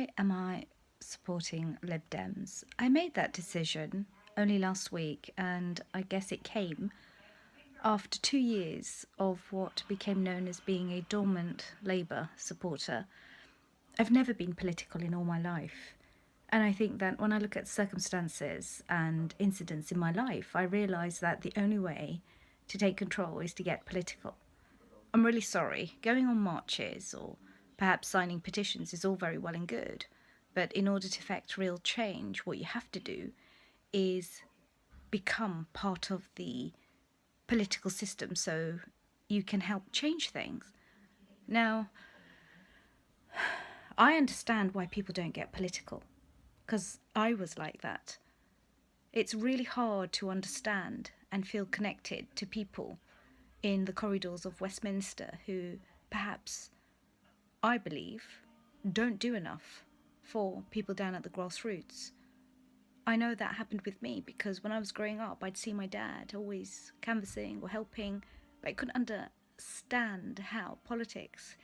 Why am I supporting Lib Dems? I made that decision only last week, and I guess it came after 2 years of what became known as being a dormant Labour supporter. I've never been political in all my life. And I think that when I look at circumstances and incidents in my life, I realise that the only way to take control is to get political. I'm really sorry. Going on marches or perhaps signing petitions is all very well and good. But in order to effect real change, what you have to do is become part of the political system so you can help change things. Now, I understand why people don't get political, because I was like that. It's really hard to understand and feel connected to people in the corridors of Westminster who perhaps, I believe, don't do enough for people down at the grassroots. I know that happened with me because when I was growing up, I'd see my dad always canvassing or helping, but I couldn't understand how politics,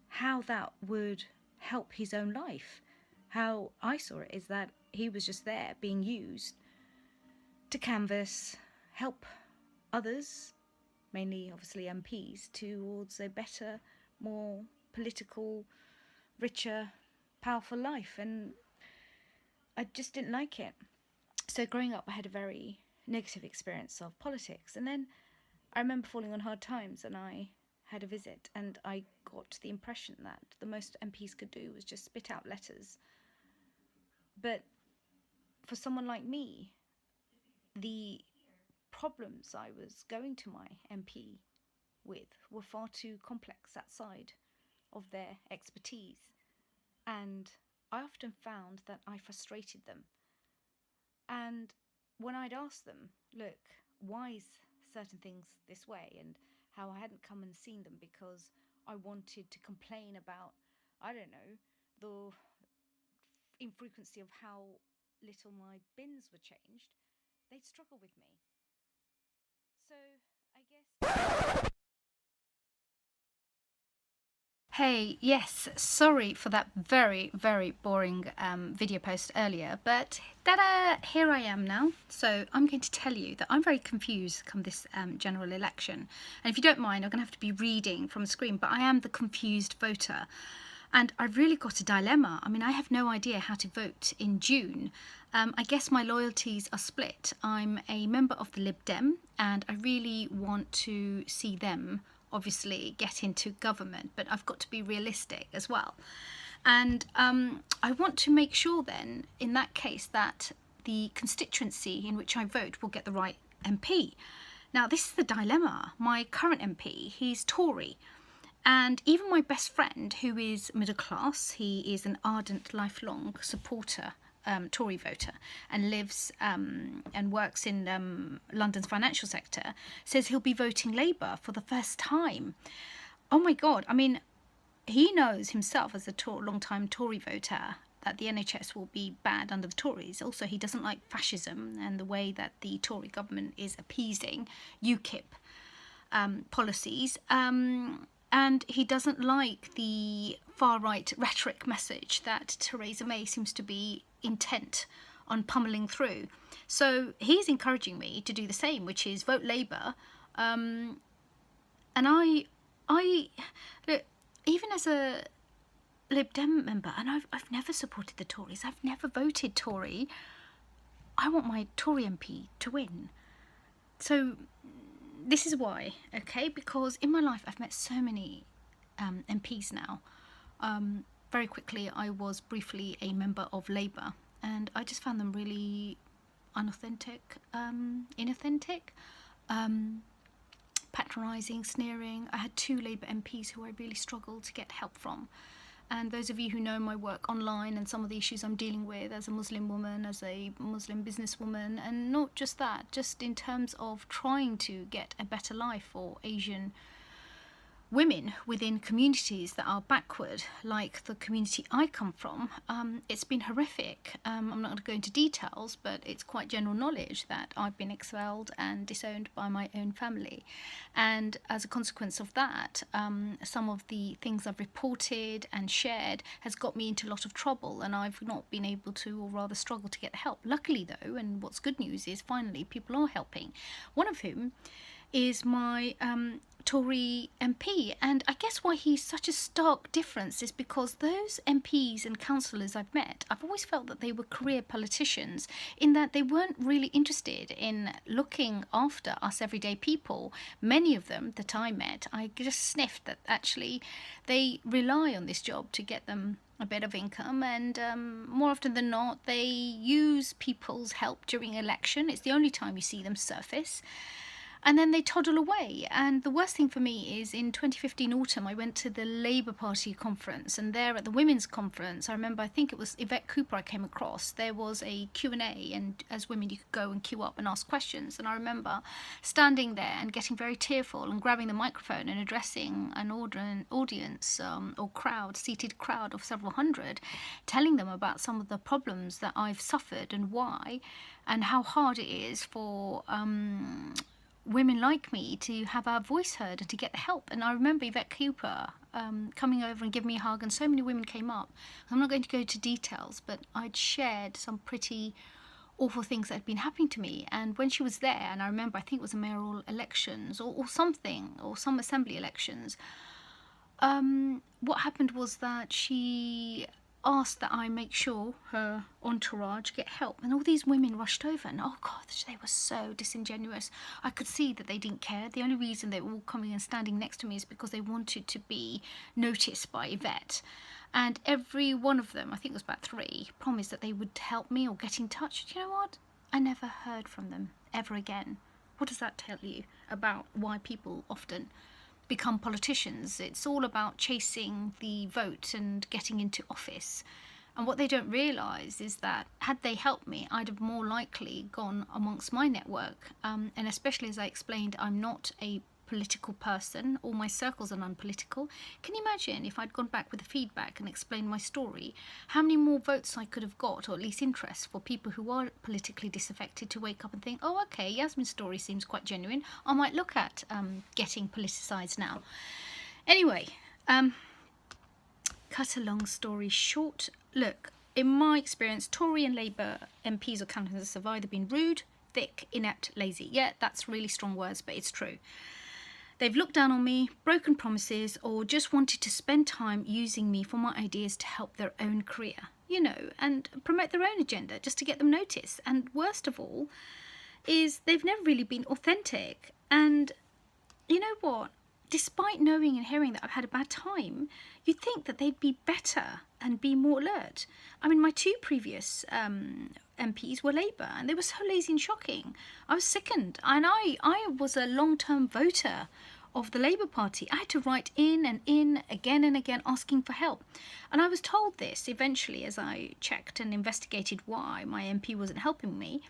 how that would help his own life. How I saw it is that he was just there being used to canvass, help others, mainly obviously MPs, towards a better, more political, richer, powerful life. And I just didn't like it. So growing up, I had a very negative experience of politics. And then I remember falling on hard times, and I had a visit, and I got the impression that the most MPs could do was just spit out letters. But for someone like me, the problems I was going to my MP with were far too complex outside of their expertise. And I often found that I frustrated them. And when I'd ask them, look, why is certain things this way, and how I hadn't come and seen them because I wanted to complain about, I don't know, the infrequency of how little my bins were changed, they'd struggle with me. So I guess. Hey, yes, sorry for that very, very boring video post earlier, but ta-da, here I am now. So I'm going to tell you that I'm very confused come this general election. And if you don't mind, I'm going to have to be reading from the screen, but I am the confused voter. And I've really got a dilemma. I mean, I have no idea how to vote in June. I guess my loyalties are split. I'm a member of the Lib Dem, and I really want to see them obviously get into government, but I've got to be realistic as well. And I want to make sure then, in that case, that the constituency in which I vote will get the right MP. Now, this is the dilemma. My current MP, he's Tory. And even my best friend, who is middle class, he is an ardent, lifelong supporter, Tory voter, and lives and works in London's financial sector, says he'll be voting Labour for the first time. Oh my God, I mean, he knows himself as a long-time Tory voter that the NHS will be bad under the Tories. Also, he doesn't like fascism and the way that the Tory government is appeasing UKIP policies. And he doesn't like the far-right rhetoric message that Theresa May seems to be intent on pummeling through. So he's encouraging me to do the same, which is vote Labour. And I look, even as a Lib Dem member, and I've never supported the Tories, I've never voted Tory, I want my Tory MP to win. So this is why, okay? Because in my life I've met so many MPs now. Very quickly, I was briefly a member of Labour, and I just found them really unauthentic, inauthentic, patronising, sneering. I had 2 Labour MPs who I really struggled to get help from. And those of you who know my work online and some of the issues I'm dealing with as a Muslim woman, as a Muslim businesswoman, and not just that, just in terms of trying to get a better life for Asian women within communities that are backward, like the community I come from, it's been horrific. I'm not going to go into details, but it's quite general knowledge that I've been expelled and disowned by my own family. And as a consequence of that, some of the things I've reported and shared has got me into a lot of trouble, and I've not been able to, or rather struggled to get help. Luckily though, and what's good news is finally people are helping, one of whom is my Tory MP, and I guess why he's such a stark difference is because those MPs and councillors I've met, I've always felt that they were career politicians, in that they weren't really interested in looking after us everyday people. Many of them that I met, I just sniffed that actually they rely on this job to get them a bit of income, and more often than not they use people's help during election. It's the only time you see them surface. And then they toddle away. And the worst thing for me is in 2015 autumn, I went to the Labour Party conference, and there at the women's conference, I remember, I think it was Yvette Cooper I came across, there was a Q&A, and as women you could go and queue up and ask questions. And I remember standing there and getting very tearful and grabbing the microphone and addressing an audience or crowd, seated crowd of several hundred, telling them about some of the problems that I've suffered and why, and how hard it is for women like me to have our voice heard and to get the help. And I remember Yvette Cooper coming over and giving me a hug, and so many women came up. I'm not going to go into details, but I'd shared some pretty awful things that had been happening to me. And when she was there, and I remember, I think it was the mayoral elections or something, or some assembly elections, what happened was that she asked that I make sure her entourage get help, and all these women rushed over, and oh god, they were so disingenuous. I could see that they didn't care. The only reason they were all coming and standing next to me is because they wanted to be noticed by Yvette. And every one of them, I think it was about 3, promised that they would help me or get in touch. Do you know what? I never heard from them ever again. What does that tell you about why people often become politicians? It's all about chasing the vote and getting into office. And what they don't realise is that had they helped me, I'd have more likely gone amongst my network. And especially as I explained, I'm not a political person. All my circles are non-political. Can you imagine if I'd gone back with the feedback and explained my story, how many more votes I could have got, or at least interest for people who are politically disaffected to wake up and think, oh okay, Yasmin's story seems quite genuine, I might look at getting politicised now. Anyway, cut a long story short, look, in my experience, Tory and Labour MPs or candidates have either been rude, thick, inept, lazy. Yeah, that's really strong words, but it's true. They've looked down on me, broken promises, or just wanted to spend time using me for my ideas to help their own career, you know, and promote their own agenda just to get them noticed. And worst of all is they've never really been authentic. And you know what? Despite knowing and hearing that I've had a bad time, you'd think that they'd be better and be more alert. I mean, my 2 previous MPs were Labour, and they were so lazy and shocking. I was sickened, and I was a long-term voter of the Labour Party. I had to write in and in again and again asking for help. And I was told this eventually as I checked and investigated why my MP wasn't helping me.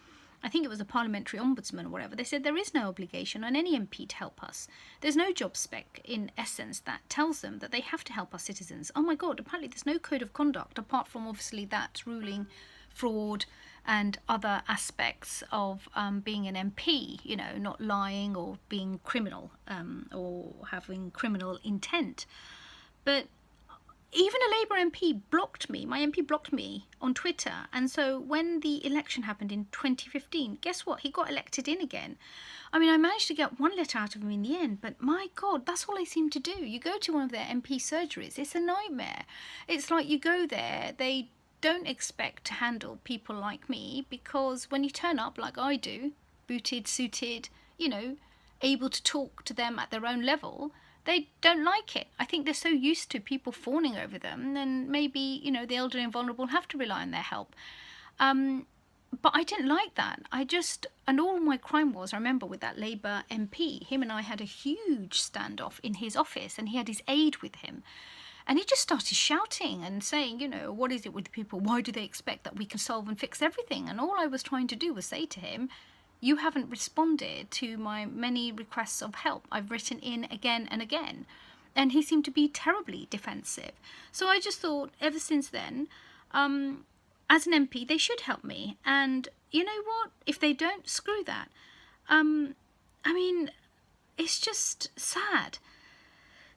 I think it was a parliamentary ombudsman or whatever. They said there is no obligation on any MP to help us. There's no job spec, in essence, that tells them that they have to help our citizens. Oh my god, apparently there's no code of conduct, apart from obviously that ruling fraud and other aspects of being an MP, you know, not lying or being criminal or having criminal intent. But even a Labour MP blocked me. My MP blocked me on Twitter. And so when the election happened in 2015, guess what? He got elected in again. I mean, I managed to get 1 letter out of him in the end, but my God, that's all they seem to do. You go to one of their MP surgeries, it's a nightmare. It's like you go there, they don't expect to handle people like me, because when you turn up like I do, booted, suited, you know, able to talk to them at their own level, they don't like it. I think they're so used to people fawning over them, and maybe, you know, the elderly and vulnerable have to rely on their help. But I didn't like that. And all my crime was, I remember with that Labour MP, him and I had a huge standoff in his office, and he had his aide with him. And he just started shouting and saying, you know, what is it with people? Why do they expect that we can solve and fix everything? And all I was trying to do was say to him, you haven't responded to my many requests of help. I've written in again and again. and he seemed to be terribly defensive. So I just thought, ever since then, as an MP, they should help me. And you know what? If they don't, screw that. I mean, it's just sad.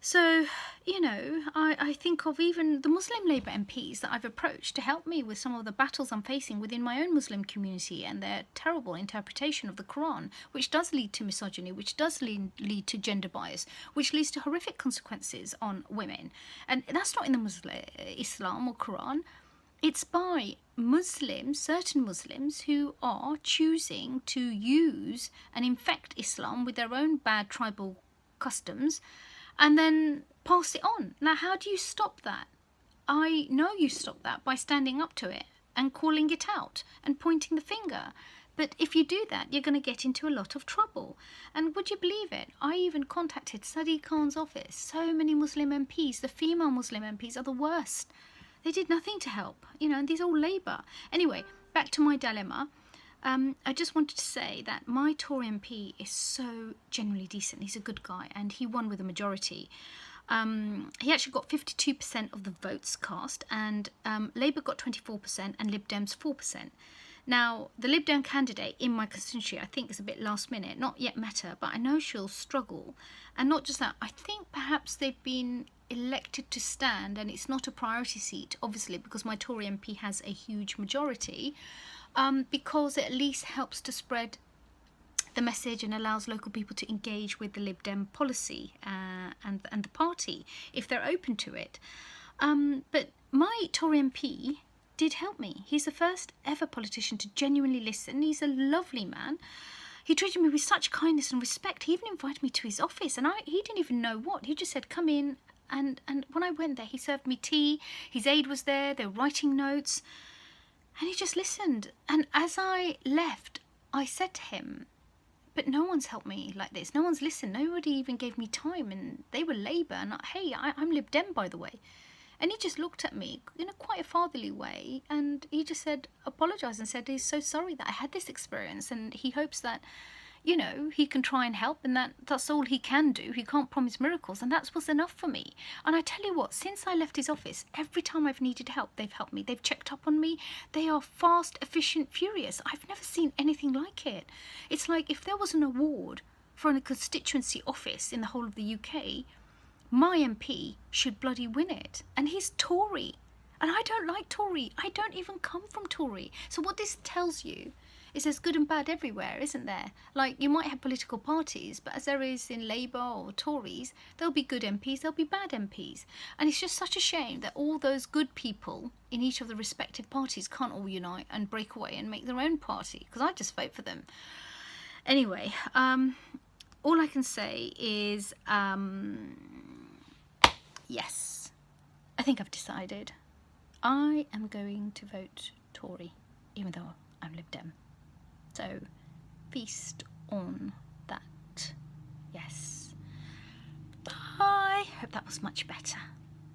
So, you know, I think of even the Muslim Labour MPs that I've approached to help me with some of the battles I'm facing within my own Muslim community and their terrible interpretation of the Quran, which does lead to misogyny, which does lead to gender bias, which leads to horrific consequences on women. And that's not in the Muslim Islam or Quran. It's by Muslims, certain Muslims, who are choosing to use and infect Islam with their own bad tribal customs and then pass it on. Now, how do you stop that? I know you stop that by standing up to it and calling it out and pointing the finger. But if you do that, you're going to get into a lot of trouble. And would you believe it? I even contacted Sadiq Khan's office. So many Muslim MPs, the female Muslim MPs, are the worst. They did nothing to help, you know, and these are all Labour. Anyway, back to my dilemma. I just wanted to say that my Tory MP is so genuinely decent. He's a good guy, and he won with a majority. He actually got 52% of the votes cast, and Labour got 24% and Lib Dems 4%. Now, the Lib Dem candidate in my constituency, I think, is a bit last minute, not yet met her, but I know she'll struggle. And not just that, I think perhaps they've been elected to stand, and it's not a priority seat, obviously, because my Tory MP has a huge majority, because it at least helps to spread the message and allows local people to engage with the Lib Dem policy and the party, if they're open to it. But my Tory MP did help me. He's the first ever politician to genuinely listen. He's a lovely man. He treated me with such kindness and respect. He even invited me to his office, and he didn't even know what. He just said, come in. And when I went there, he served me tea. His aide was there. They were writing notes. And he just listened. And as I left, I said to him, but no one's helped me like this. No one's listened. Nobody even gave me time. And they were Labour. And hey, I'm Lib Dem, by the way. And he just looked at me in a quite a fatherly way. And he just said, apologised and said he's so sorry that I had this experience. And he hopes that, you know, he can try and help, and that's all he can do. He can't promise miracles, and that was enough for me. And I tell you what, since I left his office, every time I've needed help, they've helped me. They've checked up on me. They are fast, efficient, furious. I've never seen anything like it. It's like if there was an award for a constituency office in the whole of the UK, my MP should bloody win it. And he's Tory. And I don't like Tory. I don't even come from Tory. So what this tells you is there's good and bad everywhere, isn't there? Like, you might have political parties, but as there is in Labour or Tories, there'll be good MPs, there'll be bad MPs. And it's just such a shame that all those good people in each of the respective parties can't all unite and break away and make their own party, because I just vote for them. Anyway, all I can say is, yes, I think I've decided. I am going to vote Tory, even though I'm Lib Dem. So, feast on that. Yes. Bye. Hope that was much better.